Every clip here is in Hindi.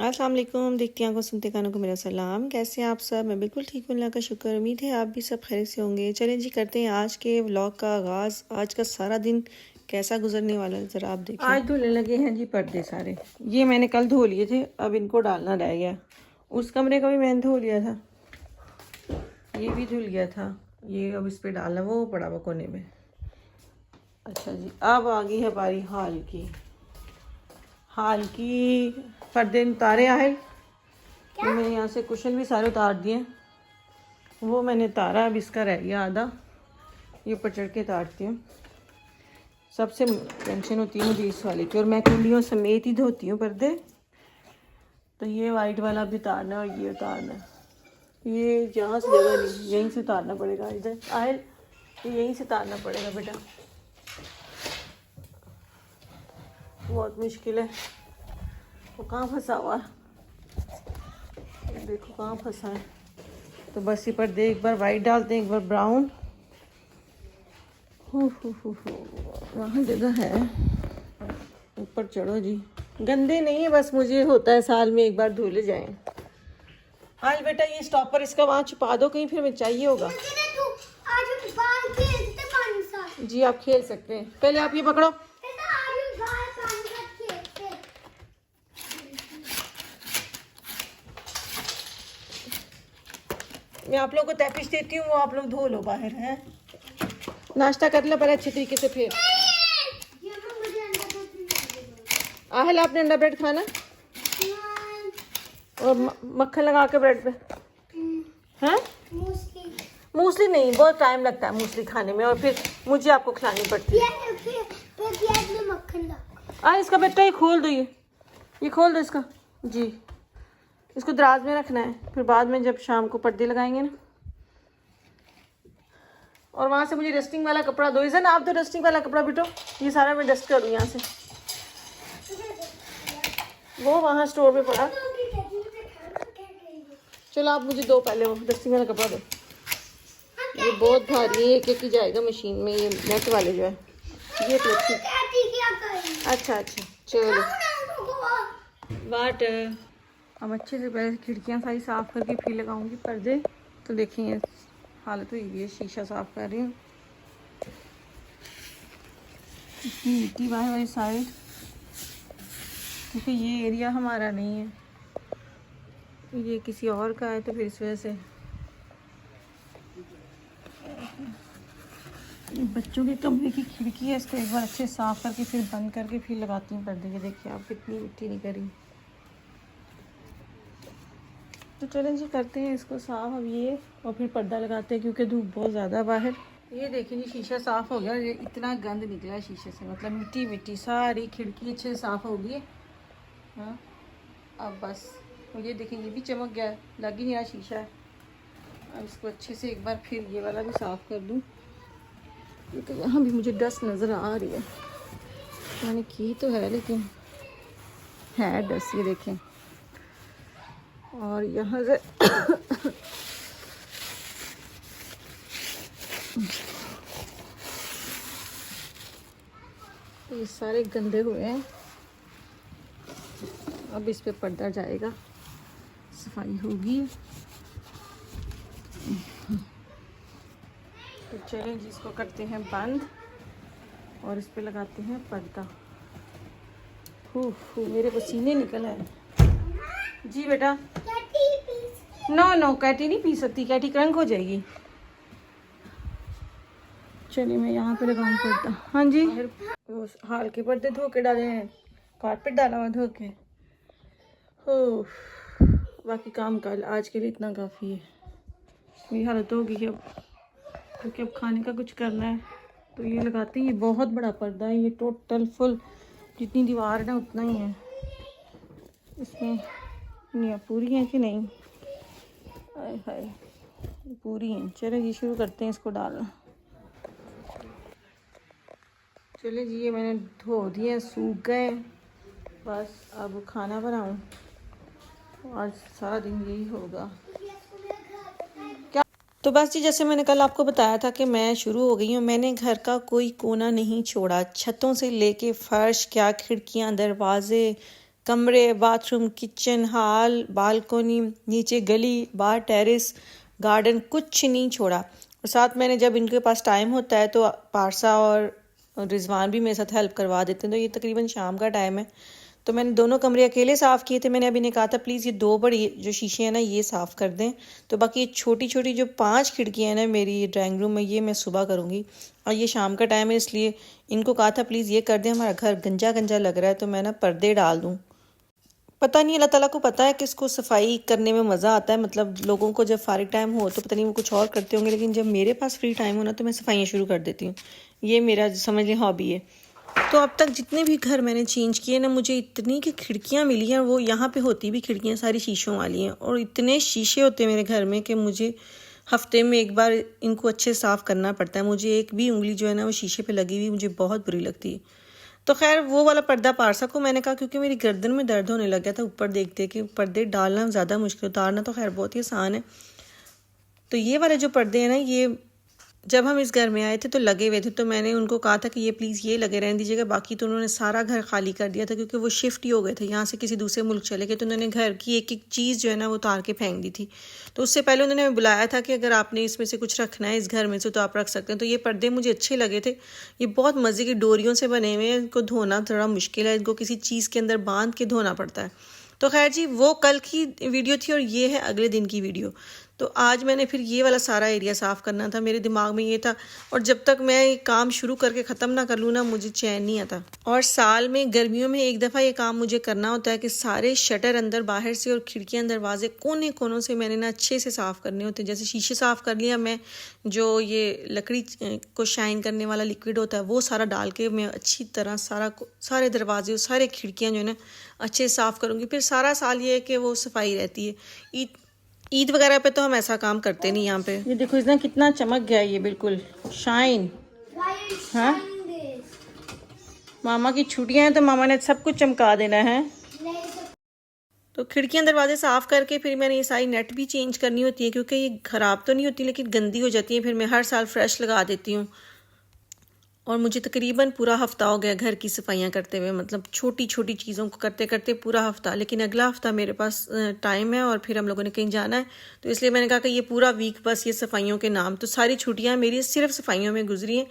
अस्सलाम वालेकुम। देखती आंखों सुनते कानों को मेरा सलाम। कैसे हैं आप सब? मैं बिल्कुल ठीक हूँ, अल्लाह का शुक्र। उम्मीद है आप भी सब खैर से होंगे। चलें जी, करते हैं आज के व्लॉग का आगाज़। आज का सारा दिन कैसा गुजरने वाला है ज़रा आप देखें। आज धुलने लगे हैं जी पर्दे सारे। ये मैंने कल धो लिए थे, अब इनको डालना रह गया। उस कमरे का भी मैंने धो लिया था, ये भी धुल गया था। ये अब इस पर डालना, वो पड़ा हुआ कोने में। अच्छा जी, अब आ गई है बारी हाल की पर्दे उतारे आए। मैंने यहाँ से कुशन भी सारे उतार दिए, वो मैंने उतारा। अब इसका रह गया आधा, ये ऊपर चढ़ के उतारती हूँ। सबसे टेंशन होती है मुझे इस वाले की, और मैं कुंडियों समेत ही धोती हूँ पर्दे। तो ये वाइट वाला भी उतारना है और ये उतारना है। ये यहाँ से जगह नहीं, यहीं से उतारना पड़ेगा। इधर आए, यहीं से उतारना पड़ेगा बेटा, बहुत मुश्किल है। वो कहाँ फंसा हुआ है, देखो कहाँ फंसा है। तो बस ये पर्दे एक बार वाइट डालते हैं, एक बार ब्राउन। वहाँ जगह है, ऊपर चढ़ो जी। गंदे नहीं है, बस मुझे होता है साल में एक बार धुले जाएं। आज बेटा ये स्टॉपर इसका वहाँ छुपा दो कहीं, फिर मैं चाहिए होगा। जी आप खेल सकते हैं, पहले आप ये पकड़ो। मैं आप लोगों को तैपीश देती हूँ, वो आप लोग धो लो बाहर। है नाश्ता कर लो पहले अच्छे तरीके से, फिर आहल आपने अंडा ब्रेड खाना और मक्खन लगा के ब्रेड पे। हैं मूसली नहीं, बहुत टाइम लगता है मूसली खाने में, और फिर मुझे आपको खिलानी पड़ती है। इसका बेटा ये खोल दो, ये खोल दो इसका जी। इसको दराज में रखना है, फिर बाद में जब शाम को पर्दे लगाएंगे ना। और वहाँ से मुझे डस्टिंग वाला कपड़ा दो। इज़न आप तो डस्टिंग वाला कपड़ा बेटो, ये सारा मैं डस्ट करूँ यहाँ से। वो वहाँ स्टोर में पड़ा। चलो आप मुझे दो पहले, वो डस्टिंग वाला कपड़ा दो। ये बहुत भारी है, एक ही जाएगा मशीन में। ये नेट वाले जो है ये तो अच्छा चलो वाटर। अब अच्छे से पहले खिड़कियाँ सारी साफ़ करके फिर लगाऊंगी पर्दे। तो देखिए हालत हुई है, शीशा साफ़ कर रही हूँ। इतनी मिट्टी बाहर वाली साइड, क्योंकि ये एरिया हमारा नहीं है, ये किसी और का है, तो फिर इस वजह से बच्चों के कमरे की खिड़की है, इसको एक बार अच्छे साफ़ करके फिर बंद करके फिर लगाती हूँ पर्दे। ये देखिए आप कितनी मिट्टी नहीं करी। तो चलें जी, करते हैं इसको साफ़ अब ये, और फिर पर्दा लगाते हैं क्योंकि धूप बहुत ज़्यादा बाहर। ये देखिए जी, शीशा साफ़ हो गया। ये इतना गंद निकला है शीशे से, मतलब मिट्टी सारी खिड़की अच्छे से साफ़ हो गई है। हाँ अब बस ये देखिए, ये भी चमक गया, लग ही नहीं रहा शीशा है। अब इसको अच्छे से एक बार फिर ये वाला भी साफ़ कर दूँ, क्योंकि यहाँ भी मुझे डस्ट नज़र आ रही है। मैंने की तो है लेकिन है डस्ट, ये देखें। और यहाँ से ये सारे गंदे हुए हैं। अब इस पे पर्दा जाएगा, सफाई होगी। तो चलें जी, इसको करते हैं बंद और इस पे लगाते हैं पर्दा। मेरे पसीने निकल आए जी। बेटा नो कैटी नहीं पी सकती, कैटी क्रंक हो जाएगी। चलिए मैं यहाँ पे लगाऊँ पर्दा। हाँ जी, वो हाल के पर्दे धो के डाले हैं, कारपेट डाला हुआ धो के। बाकी काम कल आज के लिए इतना काफ़ी है। मेरी हालत होगी अब, क्योंकि अब खाने का कुछ करना है। तो ये लगाते हैं, ये बहुत बड़ा पर्दा है, ये टोटल फुल जितनी दीवार है ना उतना ही है। इसमें नहीं पूरी है कि नहीं, हाय पूरी है। चलो ये शुरू करते हैं इसको डालना। चले जी, ये मैंने धो दिए, सूख गए। बस अब खाना बनाऊं, आज सारा दिन यही होगा क्या। तो बस जी, जैसे मैंने कल आपको बताया था कि मैं शुरू हो गई हूँ। मैंने घर का कोई कोना नहीं छोड़ा, छतों से लेके फर्श, क्या खिड़कियाँ, दरवाजे, कमरे, बाथरूम, किचन, हॉल, बालकोनी, नीचे गली, बाहर टेरेस, गार्डन, कुछ नहीं छोड़ा। और साथ मैंने जब इनके पास टाइम होता है तो पारसा और रिजवान भी मेरे साथ हेल्प करवा देते हैं। तो ये तकरीबन शाम का टाइम है, तो मैंने दोनों कमरे अकेले साफ़ किए थे। मैंने अभी ने कहा था प्लीज़ ये 2 बड़ी जो शीशे हैं ना ये साफ़ कर दें। तो बाकी ये छोटी छोटी जो 5 खिड़कियाँ हैं ना मेरी ड्राइंग रूम में, ये मैं सुबह करूँगी। और ये शाम का टाइम है इसलिए इनको कहा था प्लीज़ ये कर दें, हमारा घर गंजा गंजा लग रहा है। तो मैं ना पर्दे डाल दूँ। पता नहीं, अल्लाह ताला को पता है किसको सफाई करने में मज़ा आता है। मतलब लोगों को जब फारिग टाइम हो तो पता नहीं वो कुछ और करते होंगे, लेकिन जब मेरे पास फ्री टाइम हो ना तो मैं सफाइयाँ शुरू कर देती हूँ। ये मेरा समझ लें हॉबी है। तो अब तक जितने भी घर मैंने चेंज किए ना, मुझे इतनी की खिड़कियाँ मिली हैं, वो यहाँ पे होती भी खिड़कियाँ सारी शीशों वाली हैं। और इतने शीशे होते हैं मेरे घर में कि मुझे हफ्ते में एक बार इनको अच्छे साफ़ करना पड़ता है। मुझे एक भी उंगली जो है ना वो शीशे पे लगी हुई मुझे बहुत बुरी लगती है। तो खैर वो वाला पर्दा पारसा को मैंने कहा, क्योंकि मेरी गर्दन में दर्द होने लग गया था ऊपर देखते कि पर्दे डालना ज़्यादा मुश्किल, उतारना तो खैर बहुत ही आसान है। तो ये वाले जो पर्दे हैं ना, ये जब हम इस घर में आए थे तो लगे हुए थे। तो मैंने उनको कहा था कि ये प्लीज़ ये लगे रहने दीजिएगा। बाकी तो उन्होंने सारा घर खाली कर दिया था, क्योंकि वो शिफ्ट ही हो गए थे, यहाँ से किसी दूसरे मुल्क चले गए। तो उन्होंने घर की एक एक चीज़ जो है ना वो उतार के फेंक दी थी। तो उससे पहले उन्होंने बुलाया था कि अगर आपने इसमें से कुछ रखना है इस घर में से तो आप रख सकते हैं। तो ये पर्दे मुझे अच्छे लगे थे। ये बहुत मज़े की डोरियों से बने हुए हैं, इनको धोना थोड़ा मुश्किल है, इनको किसी चीज़ के अंदर बांध के धोना पड़ता है। तो खैर जी, वो कल की वीडियो थी और ये है अगले दिन की वीडियो। तो आज मैंने फिर ये वाला सारा एरिया साफ़ करना था, मेरे दिमाग में ये था। और जब तक मैं ये काम शुरू करके ख़त्म ना कर लूँ ना, मुझे चैन नहीं आता। और साल में गर्मियों में एक दफ़ा ये काम मुझे करना होता है कि सारे शटर अंदर बाहर से और खिड़कियाँ दरवाजे कोने कोनों से मैंने ना अच्छे से साफ़ करने होते हैं। जैसे शीशे साफ़ कर लिया मैं, जो ये लकड़ी को शाइन करने वाला लिक्विड होता है वो सारा डाल के मैं अच्छी तरह सारे दरवाजे और सारे खिड़कियाँ जो है ना अच्छे साफ़ करूँगी। फिर सारा साल ये है कि वो सफाई रहती है। ईद वगैरह पे तो हम ऐसा काम करते नहीं यहाँ पे। ये देखो इसने कितना चमक गया, ये बिल्कुल शाइन। हाँ, मामा की छुट्टियां हैं तो मामा ने सब कुछ चमका देना है। तो खिड़कियां दरवाजे साफ़ करके फिर मैंने ये सारी नेट भी चेंज करनी होती है, क्योंकि ये ख़राब तो नहीं होती लेकिन गंदी हो जाती है। फिर मैं हर साल फ्रेश लगा देती हूँ। और मुझे तकरीबन पूरा हफ़्ता हो गया घर की सफाइयाँ करते हुए, मतलब छोटी छोटी चीज़ों को करते करते पूरा हफ़्ता। लेकिन अगला हफ़्ता मेरे पास टाइम है और फिर हम लोगों ने कहीं जाना है, तो इसलिए मैंने कहा कि ये पूरा वीक बस ये सफाइयों के नाम। तो सारी छुट्टियाँ मेरी सिर्फ सफाइयों में गुजरी हैं।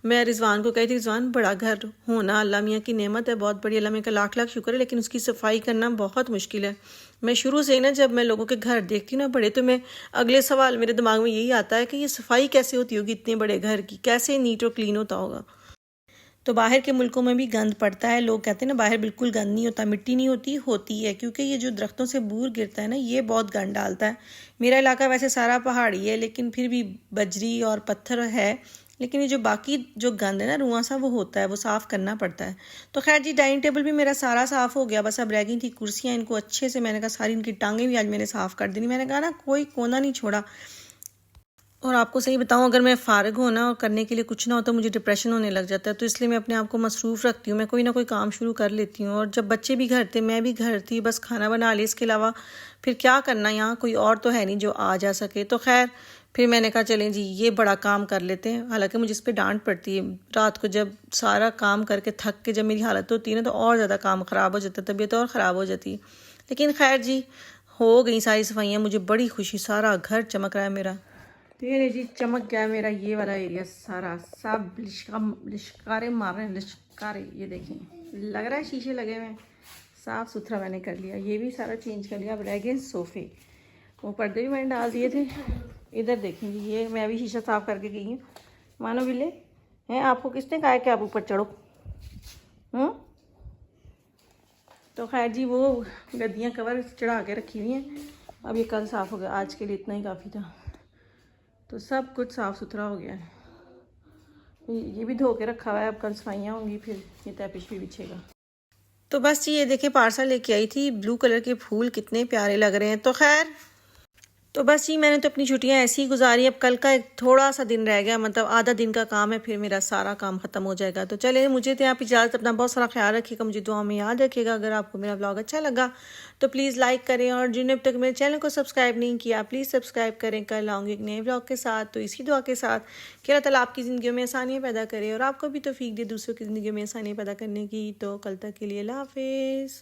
मैं रिजवान को कही थी, रिजवान बड़ा घर होना अल्लाह मियाँ की नेमत है, बहुत बड़ी, अल्लाह मियाँ का लाख लाख शुक्र है, लेकिन उसकी सफाई करना बहुत मुश्किल है। मैं शुरू से ही ना जब मैं लोगों के घर देखती हूँ ना बड़े, तो मैं अगले सवाल मेरे दिमाग में यही आता है कि ये सफाई कैसे होती होगी इतने बड़े घर की, कैसे नीट और क्लीन होता होगा। तो बाहर के मुल्कों में भी गंद पड़ता है। लोग कहते हैं ना बाहर बिल्कुल गंद नहीं होता, मिट्टी नहीं होती, होती है, क्योंकि ये जो दरख्तों से बूर गिरता है ना ये बहुत गंद डालता है। मेरा इलाका वैसे सारा पहाड़ी है लेकिन फिर भी बजरी और पत्थर है, लेकिन ये जो बाकी जो गंद है ना रुआं सा वो होता है, वो साफ़ करना पड़ता है। तो खैर जी, डाइनिंग टेबल भी मेरा सारा साफ़ हो गया, बस अब रह गई थी कुर्सियाँ। इनको अच्छे से मैंने कहा सारी इनकी टांगें भी आज मैंने साफ़ कर दी। मैंने कहा ना कोई कोना नहीं छोड़ा। और आपको सही बताऊं, अगर मैं फ़ारिग हो ना और करने के लिए कुछ ना हो तो मुझे डिप्रेशन होने लग जाता है। तो इसलिए मैं अपने आप को मसरूफ़ रखती हूँ, मैं कोई ना कोई काम शुरू कर लेती हूँ। और जब बच्चे भी घर थे, मैं भी घर थी, बस खाना बना लिया, इसके अलावा फिर क्या करना, यहाँ कोई और तो है नहीं जो आ जा सके। तो खैर फिर मैंने कहा चलें जी ये बड़ा काम कर लेते हैं। हालांकि मुझे इस पर डांट पड़ती है, रात को जब सारा काम करके थक के जब मेरी हालत होती है ना तो और ज़्यादा काम ख़राब हो जाता है, तबीयत और ख़राब हो जाती है। लेकिन खैर जी हो गई सारी सफाइयाँ, मुझे बड़ी खुशी, सारा घर चमक रहा है मेरा। तो ये जी चमक गया मेरा ये वाला एरिया सारा, सब लिश्कारे मार रहे हैं, लिश्कारे। ये देखें लग रहा है शीशे लगे हुए हैं, साफ़ सुथरा मैंने कर लिया। ये भी सारा चेंज कर लिया। अब रह गए सोफ़े, वो पर्दे भी मैंने डाल दिए थे। इधर देखेंगे ये मैं भी शीशा साफ़ करके गई हूँ। मानो बिल्ले हैं, आपको किसने कहा है कि आप ऊपर चढ़ो? तो खैर जी वो गद्दियाँ कवर चढ़ा के रखी हुई हैं, अब ये कल साफ़ हो गया, आज के लिए इतना ही काफ़ी था। तो सब कुछ साफ़ सुथरा हो गया है। ये भी धो के रखा हुआ है, अब कल सफाइयाँ होंगी, फिर ये तैपिश भी बिछेगा। तो बस जी ये देखिए पार्सल लेके आई थी, ब्लू कलर के फूल कितने प्यारे लग रहे हैं। तो खैर तो बस जी मैंने तो अपनी छुट्टियां ऐसी ही गुजारी। अब कल का एक थोड़ा सा दिन रह गया, मतलब आधा दिन का काम है, फिर मेरा सारा काम खत्म हो जाएगा। तो चले मुझे तो आप इजाज़त, अपना बहुत सारा ख्याल रखिएगा, मुझे दुआ में याद रखिएगा। अगर आपको मेरा ब्लॉग अच्छा लगा तो प्लीज़ लाइक करें, और जिन्होंने अब तक मेरे चैनल को सब्सक्राइब नहीं किया प्लीज़ सब्सक्राइब करें। कल आऊँगी एक नए ब्लॉग के साथ, तो इसी दुआ के साथ कि अल्लाह ताला आपकी ज़िंदगी में आसानियाँ पैदा करे और आपको भी तौफीक दे दूसरों की ज़िंदगी में आसानियाँ पैदा करने की। तो कल तक के लिए अल्लाह हाफिज़।